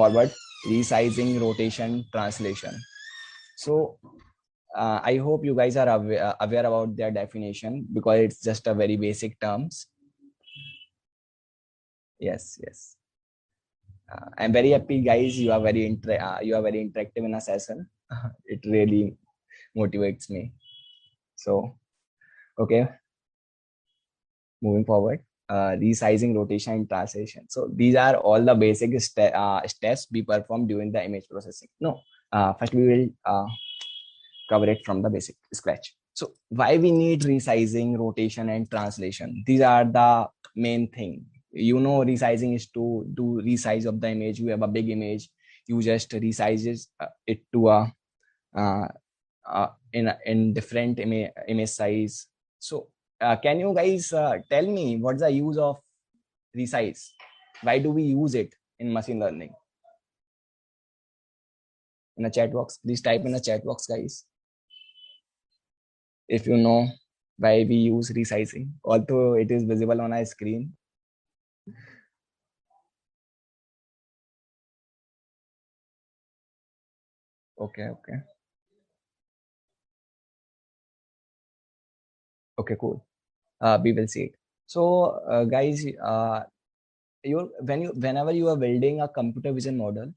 forward, resizing, rotation, translation. So I hope you guys are aware about their definition, because it's just a very basic terms. Yes, yes. I'm very happy, guys. You are very interactive in a session. It really motivates me. So, okay, moving forward. Resizing, rotation, and translation. So these are all the basic steps we perform during the image processing. No, first we will cover it from the basic scratch. So why we need resizing, rotation, and translation? These are the main thing. You know, resizing is to do resize of the image. You have a big image, you just resize it to a in different image size. So can you guys tell me what's the use of resize? Why do we use it in machine learning? In a chat box, please type in a chat box, guys, if you know why we use resizing, although it is visible on our screen. Okay, okay, okay, cool. We will see it. So guys, whenever you are building a computer vision model,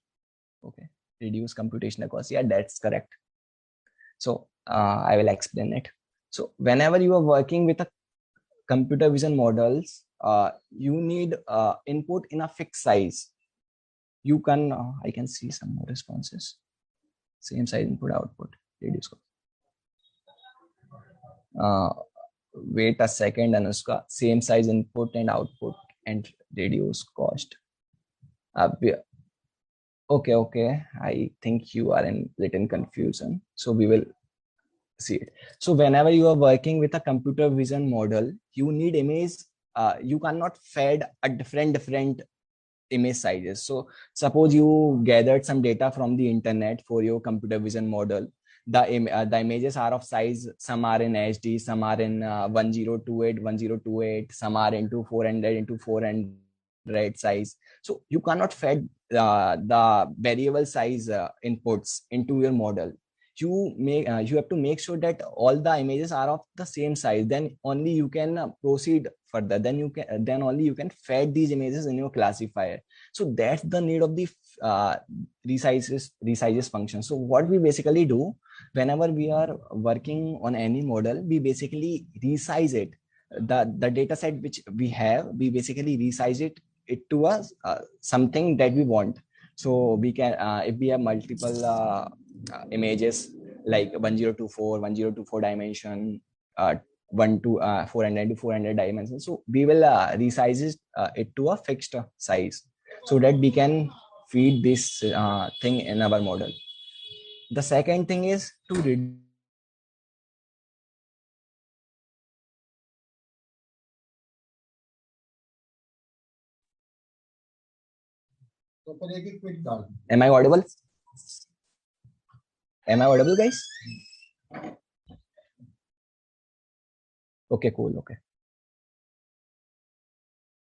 okay, reduce computational cost, yeah, that's correct. So I will explain it. So whenever you are working with a computer vision models, you need input in a fixed size. You can I can see some more responses. Same size input output, reduce cost. Wait a second, Anushka. Same size input and output and reduce cost. Okay, okay. I think you are in little confusion. So we will see it. So whenever you are working with a computer vision model, you need image. You cannot fed a different image sizes. So suppose you gathered some data from the internet for your computer vision model. The images are of size. Some are in HD, some are in 1028, some are into 400 into 400 size. So you cannot fed the variable size inputs into your model. You have to make sure that all the images are of the same size, then only you can proceed further, then only you can fed these images in your classifier. So that's the need of the resizes function. So what we basically do, whenever we are working on any model, we basically resize it. The data set which we have, we basically resize it to us something that we want. So we can if we have multiple images like 1024 dimension, 400 to 400 dimensions, so we will resize it to a fixed size, so that we can feed this thing in our model. The second thing is to reduce. Am I audible? Am I audible, guys? Okay, cool. Okay.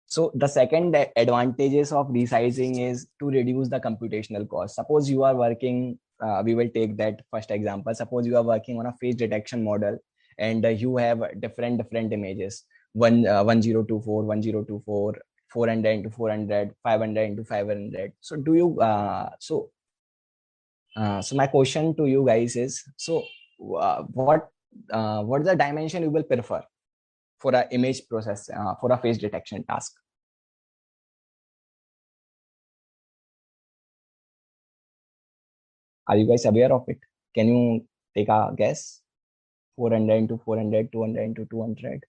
So the second advantages of resizing is to reduce the computational cost. Suppose you are working, we will take that first example. Suppose you are working on a face detection model, and you have different images, 1024, 1024, 400 into 400, 500 into 500. So do you, so my question to you guys is, so what's the dimension you will prefer for a image process, for a face detection task? Are you guys aware of it? Can you take a guess? 400 into 400, 200 into 200,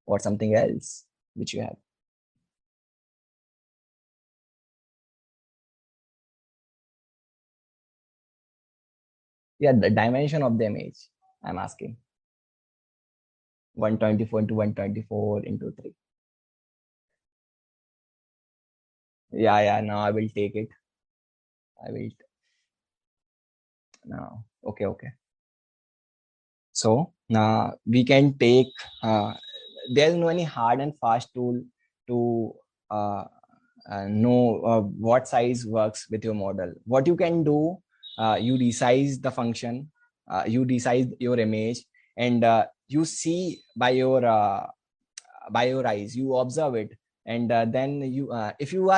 or something else which you have? Yeah, the dimension of the image, I'm asking. 124 into 124 into 3. Yeah, yeah, now I will take it. I will. Now, okay, okay. So now we can take, there's no any hard and fast tool to uh, know what size works with your model. What you can do, you resize the function, you resize your image, and you see by your eyes, you observe it, and then you if you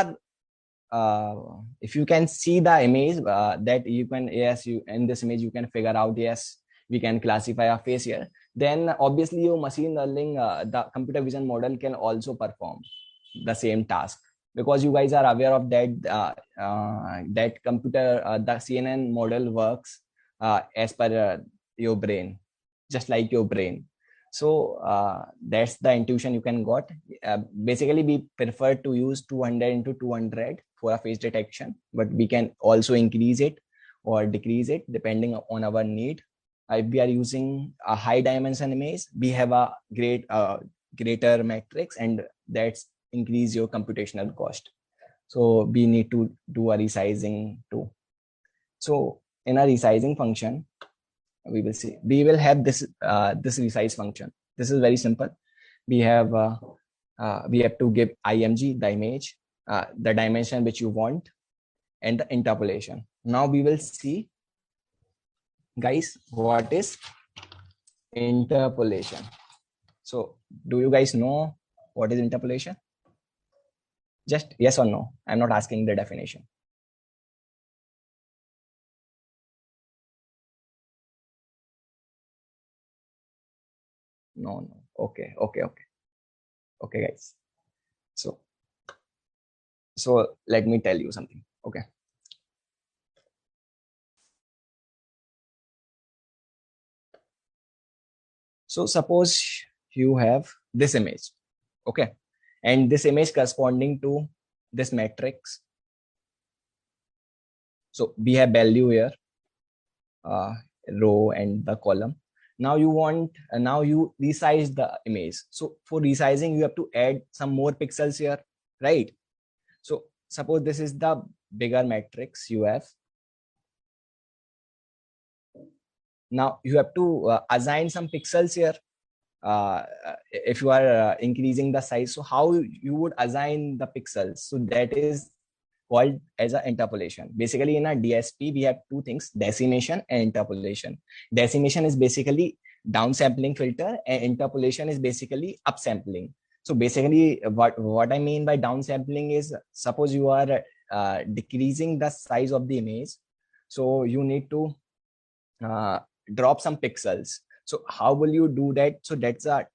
can see the image, that you can, yes, you in this image you can figure out, yes, we can classify a face here, then obviously your machine learning, the computer vision model can also perform the same task, because you guys are aware of that, that computer, the CNN model works as per your brain, just like your brain. So that's the intuition you can got. Basically we prefer to use 200 into 200 for a face detection, but we can also increase it or decrease it depending on our need. If we are using a high dimension image, we have a greater matrix, and that's increase your computational cost. So we need to do a resizing too. So in a resizing function, we will have this resize function. This is very simple. We have to give img the image, the dimension which you want, and the interpolation. Now we will see, guys, what is interpolation. So do you guys know what is interpolation? Just yes or no. I'm not asking the definition. No. Okay, guys. So let me tell you something. Okay. So suppose you have this image, okay, and this image corresponding to this matrix. So we have value here, row and the column. Now you want, now you resize the image. So for resizing, you have to add some more pixels here, right? So suppose this is the bigger matrix you have. Now you have to assign some pixels here. If you are increasing the size, so how you would assign the pixels? So that is called as an interpolation. Basically in a DSP, we have two things, decimation and interpolation. Decimation is basically downsampling filter, and interpolation is basically upsampling. So basically what I mean by downsampling is, suppose you are decreasing the size of the image, so you need to drop some pixels. So how will you do that? So that's a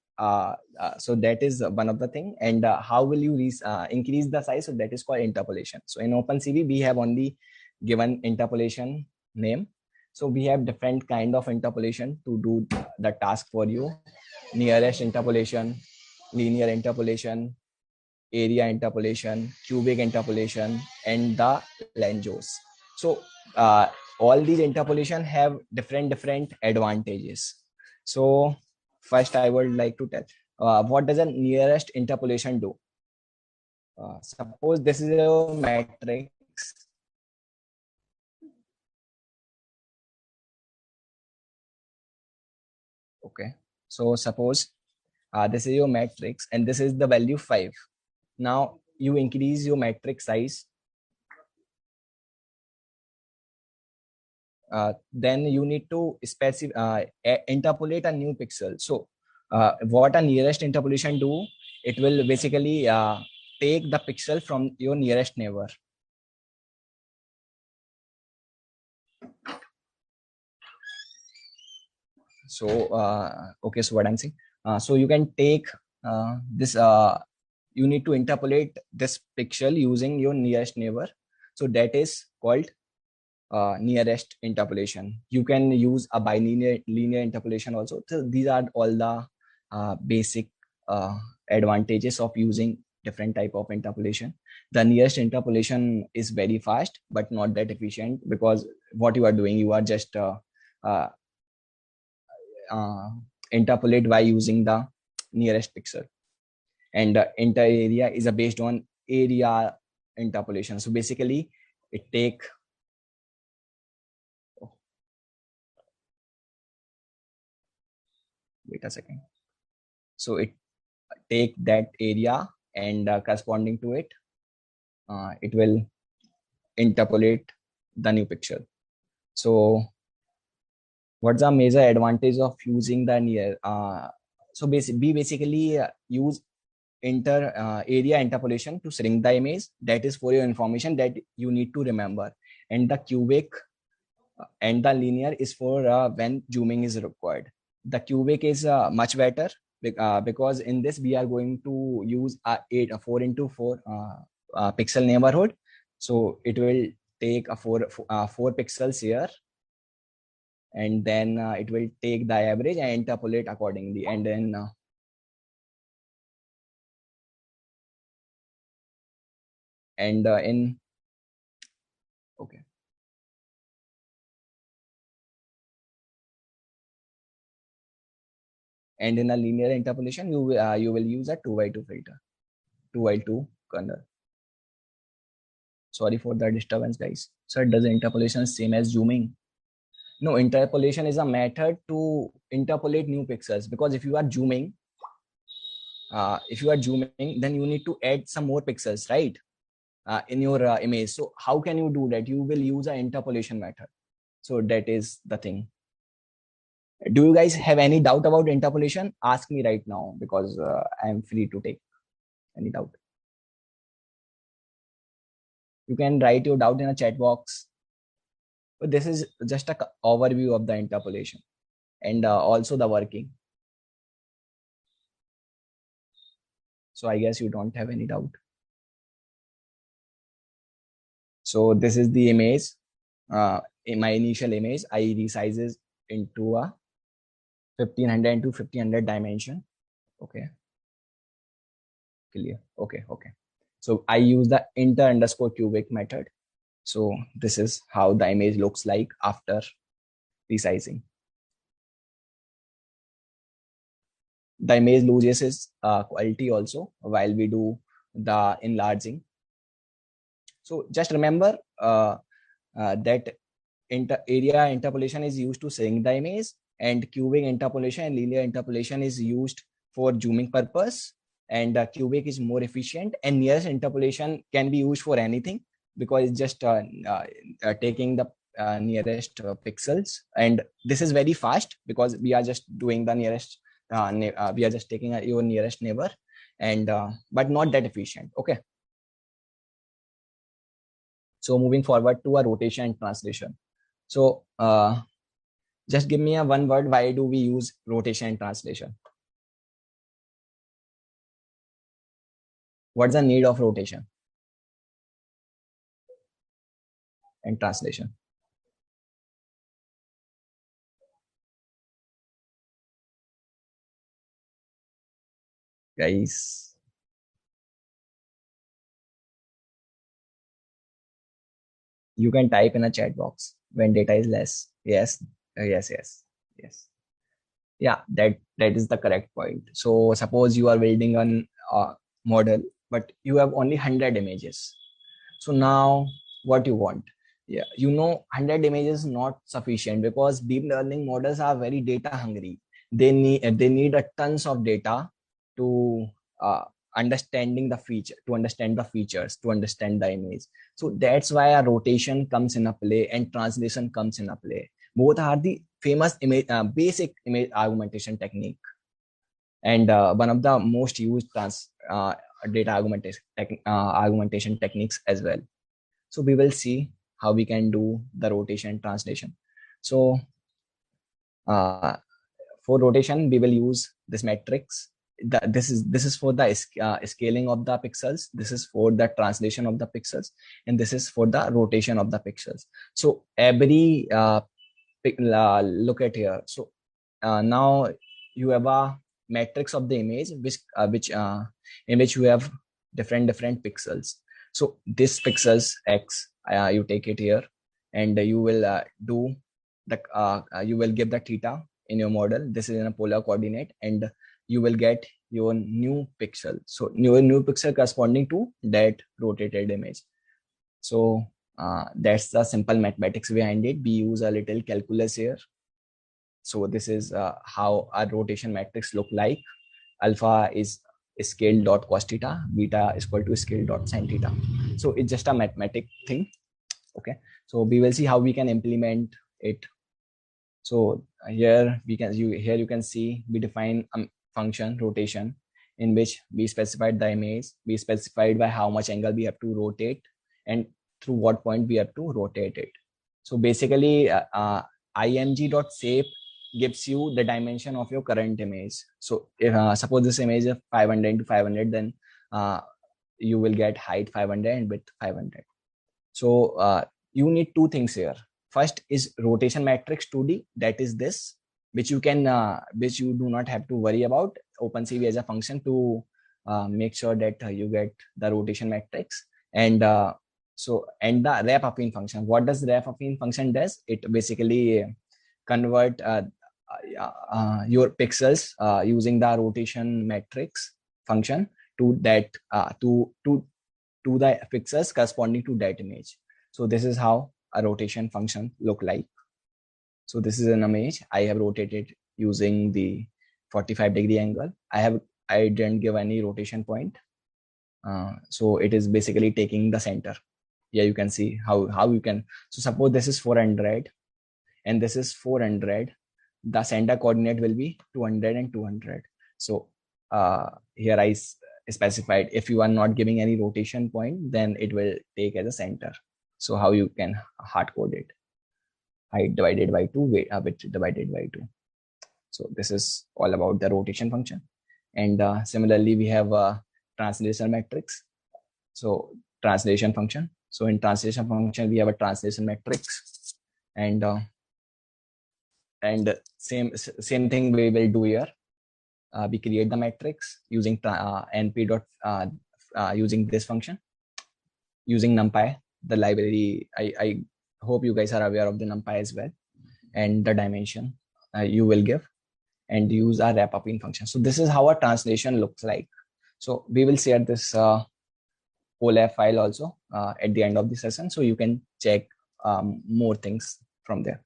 so that is one of the thing. And how will you increase the size? So that is called interpolation. So in OpenCV, we have only given interpolation name. So we have different kind of interpolation to do the task for you. Nearest interpolation, linear interpolation, area interpolation, cubic interpolation, and the Lanczos. So all these interpolation have different advantages. So first I would like to tell, what does a nearest interpolation do? Suppose this is a matrix. Okay, so suppose this is your matrix and this is the value 5. Now you increase your matrix size, then you need to interpolate a new pixel. So what a nearest interpolation do, it will basically take the pixel from your nearest neighbor. So okay, so what I'm saying, so you can take this you need to interpolate this pixel using your nearest neighbor. So that is called nearest interpolation. You can use a linear interpolation also. So these are all the basic advantages of using different type of interpolation. The nearest interpolation is very fast but not that efficient, because what you are doing, you are just uh, interpolate by using the nearest pixel, and inter area is based on area interpolation. So basically it take, wait a second, so it take that area and corresponding to it, it will interpolate the new pixel. So what's the major advantage of using the near? So we basically use area interpolation to shrink the image. That is for your information that you need to remember. And the cubic and the linear is for when zooming is required. The cubic is much better because in this we are going to use a 4 into 4 pixel neighborhood. So it will take a 4 pixels here, and then it will take the average and interpolate accordingly, and then in okay, and in a linear interpolation you will use a 2 by 2 filter, 2 by 2 corner. Sorry for the disturbance, guys. So does interpolation same as zooming? No, interpolation is a method to interpolate new pixels, because if you are zooming, then you need to add some more pixels, right? In your image. So how can you do that? You will use an interpolation method. So that is the thing. Do you guys have any doubt about interpolation? Ask me right now, because I am free to take any doubt. You can write your doubt in a chat box. But this is just a overview of the interpolation and also the working. So I guess you don't have any doubt. So this is the image. In my initial image, I resizes into a 1500 into 1500 dimension. Okay. Clear. Okay. Okay. So I use the inter underscore cubic method. So this is how the image looks like after resizing. The image loses its quality also while we do the enlarging. So just remember that area interpolation is used to shrink the image, and cubic interpolation and linear interpolation is used for zooming purpose, and cubic is more efficient, and nearest interpolation can be used for anything, because it's just taking the nearest pixels, and this is very fast because we are just doing the nearest we are just taking your nearest neighbor, and but not that efficient. Okay. So moving forward to a rotation and translation. So just give me a one word. Why do we use rotation and translation? What's the need of rotation and translation? Guys, you can type in a chat box when data is less. Yes, yes, yes, yes. Yeah, that is the correct point. So suppose you are building an model, but you have only 100 images. So now what you want? Yeah, 100 images not sufficient, because deep learning models are very data hungry. They need a tons of data to uh, understanding the feature, to understand the features, to understand the image. So that's why a rotation comes in a play and translation comes in a play. Both are the famous basic image augmentation technique, and one of the most used data augmentation techniques as well. So we will see how we can do the rotation translation. So uh, for rotation, we will use this matrix. This is for the scaling of the pixels. This is for the translation of the pixels, and this is for the rotation of the pixels. So every look at here. So now you have a matrix of the image, which in which you have different pixels. So this pixels x, you take it here, and you will do the you will give the theta in your model. This is in a polar coordinate, and you will get your new pixel. So your new pixel corresponding to that rotated image. So that's the simple mathematics behind it. We use a little calculus here. So this is how our rotation matrix look like. Alpha is scale dot cos theta, beta is equal to scale dot sin theta. So it's just a mathematic thing. Okay, so we will see how we can implement it. So here you can see we define a function rotation in which we specified the image, we specified by how much angle we have to rotate and through what point we have to rotate it. So basically img.shape gives you the dimension of your current image. So if suppose this image is 500 to 500, then you will get height 500 and width 500. So you need two things here. First is rotation matrix 2D, that is this, which you do not have to worry about. OpenCV as a function to make sure that you get the rotation matrix. And the wrap affine function. What does wrap affine function does? It basically convert your pixels using the rotation matrix function to that to the pixels corresponding to that image. So this is how a rotation function look like. So this is an image I have rotated using the 45-degree angle. I didn't give any rotation point. So it is basically taking the center. Yeah, you can see how you can. So suppose this is 400 and this is 400. The center coordinate will be 200 and 200. So here I specified if you are not giving any rotation point, then it will take as a center. So how you can hard code it? Height divided by 2, width divided by 2. So this is all about the rotation function. And similarly, we have a translation matrix. So translation function. So in translation function, we have a translation matrix, and same thing we will do here. We create the matrix using np dot using this function, using NumPy, the library. I hope you guys are aware of the NumPy as well, and the dimension you will give, and use our wrap affine function. So this is how a translation looks like. So we will share this OLAP file also at the end of the session, so you can check more things from there.